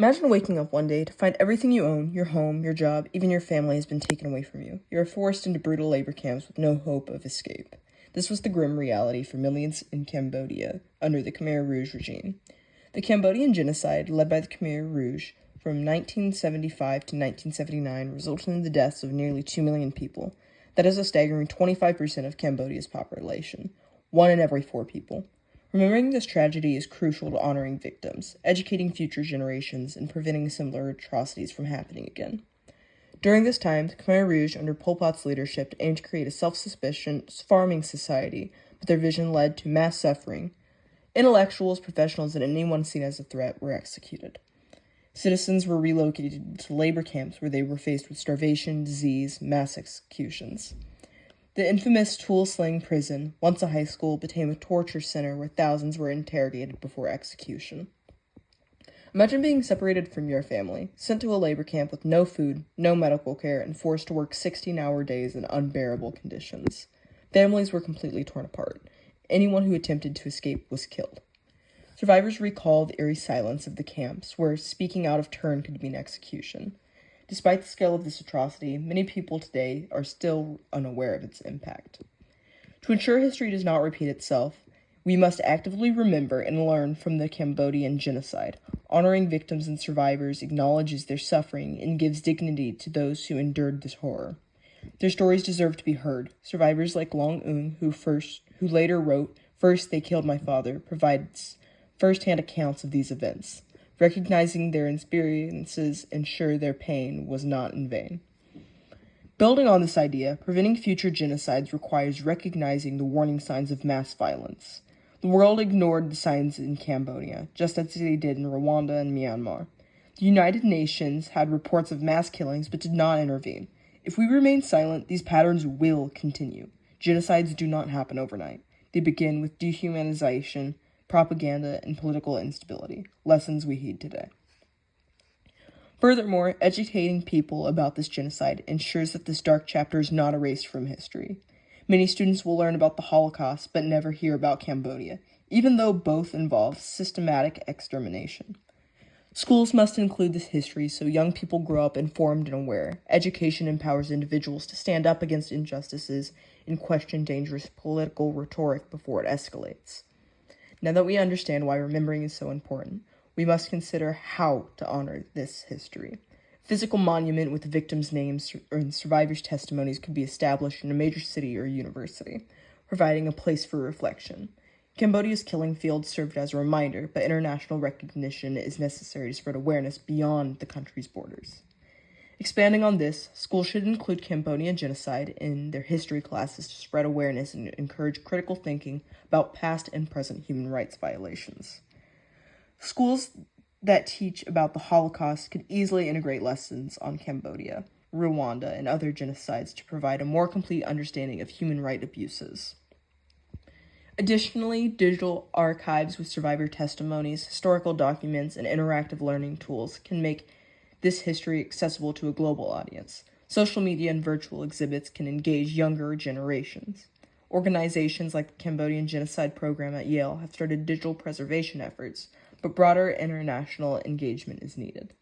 Imagine waking up one day to find everything you own, your home, your job, even your family has been taken away from you. You are forced into brutal labor camps with no hope of escape. This was the grim reality for millions in Cambodia under the Khmer Rouge regime. The Cambodian genocide, led by the Khmer Rouge from 1975 to 1979, resulted in the deaths of nearly 2 million people. That is a staggering 25% of Cambodia's population, 1 in every 4 people. Remembering this tragedy is crucial to honoring victims, educating future generations, and preventing similar atrocities from happening again. During this time, the Khmer Rouge, under Pol Pot's leadership, aimed to create a self-sufficient farming society, but their vision led to mass suffering. Intellectuals, professionals, and anyone seen as a threat were executed. Citizens were relocated to labor camps where they were faced with starvation, disease, mass executions. The infamous Tool Sling prison, once a high school, became a torture center where thousands were interrogated before execution. Imagine being separated from your family, sent to a labor camp with no food, no medical care, and forced to work 16-hour days in unbearable conditions. Families were completely torn apart. Anyone who attempted to escape was killed. Survivors recall the eerie silence of the camps, where speaking out of turn could mean execution. Despite the scale of this atrocity, many people today are still unaware of its impact. To ensure history does not repeat itself, we must actively remember and learn from the Cambodian genocide. Honoring victims and survivors acknowledges their suffering and gives dignity to those who endured this horror. Their stories deserve to be heard. Survivors like Long Ung, who later wrote, "First they killed my father," provides first-hand accounts of these events. Recognizing their experiences ensure their pain was not in vain. Building on this idea, preventing future genocides requires recognizing the warning signs of mass violence. The world ignored the signs in Cambodia, just as they did in Rwanda and Myanmar. The United Nations had reports of mass killings but did not intervene. If we remain silent, these patterns will continue. Genocides do not happen overnight. They begin with dehumanization, propaganda, and political instability, lessons we heed today. Furthermore, educating people about this genocide ensures that this dark chapter is not erased from history. Many students will learn about the Holocaust but never hear about Cambodia, even though both involve systematic extermination. Schools must include this history so young people grow up informed and aware. Education empowers individuals to stand up against injustices and question dangerous political rhetoric before it escalates. Now that we understand why remembering is so important, we must consider how to honor this history. A physical monument with the victims' names and survivors' testimonies could be established in a major city or university, providing a place for reflection. Cambodia's killing fields served as a reminder, but international recognition is necessary to spread awareness beyond the country's borders. Expanding on this, schools should include Cambodian genocide in their history classes to spread awareness and encourage critical thinking about past and present human rights violations. Schools that teach about the Holocaust could easily integrate lessons on Cambodia, Rwanda, and other genocides to provide a more complete understanding of human rights abuses. Additionally, digital archives with survivor testimonies, historical documents, and interactive learning tools can make this history accessible to a global audience. Social media and virtual exhibits can engage younger generations. Organizations like the Cambodian Genocide Program at Yale have started digital preservation efforts, but broader international engagement is needed.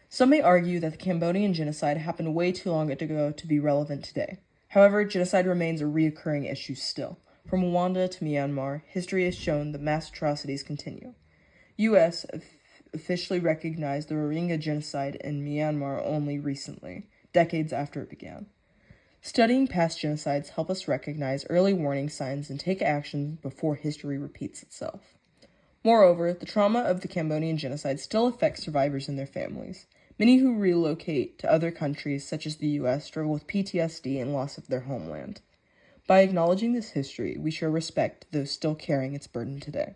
Some may argue that the Cambodian genocide happened way too long ago to be relevant today. However, genocide remains a recurring issue still. From Rwanda to Myanmar, history has shown that mass atrocities continue. U.S. officially recognized the Rohingya genocide in Myanmar only recently, decades after it began. Studying past genocides help us recognize early warning signs and take action before history repeats itself. Moreover, the trauma of the Cambodian genocide still affects survivors and their families. Many who relocate to other countries, such as the U.S., struggle with PTSD and loss of their homeland. By acknowledging this history, we show respect to those still carrying its burden today.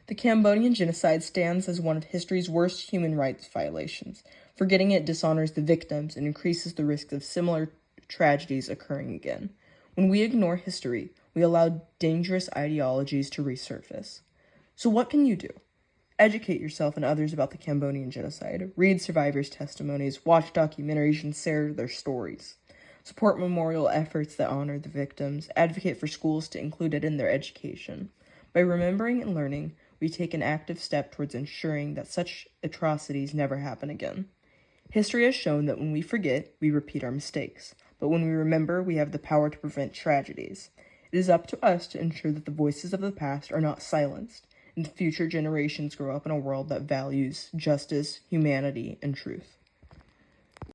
The Cambodian genocide stands as one of history's worst human rights violations. Forgetting it dishonors the victims and increases the risk of similar tragedies occurring again. When we ignore history, we allow dangerous ideologies to resurface. So what can you do? Educate yourself and others about the Cambodian genocide. Read survivors' testimonies, watch documentaries, and share their stories. Support memorial efforts that honor the victims. Advocate for schools to include it in their education. By remembering and learning, we take an active step towards ensuring that such atrocities never happen again. History has shown that when we forget, we repeat our mistakes. But when we remember, we have the power to prevent tragedies. It is up to us to ensure that the voices of the past are not silenced, and future generations grow up in a world that values justice, humanity, and truth.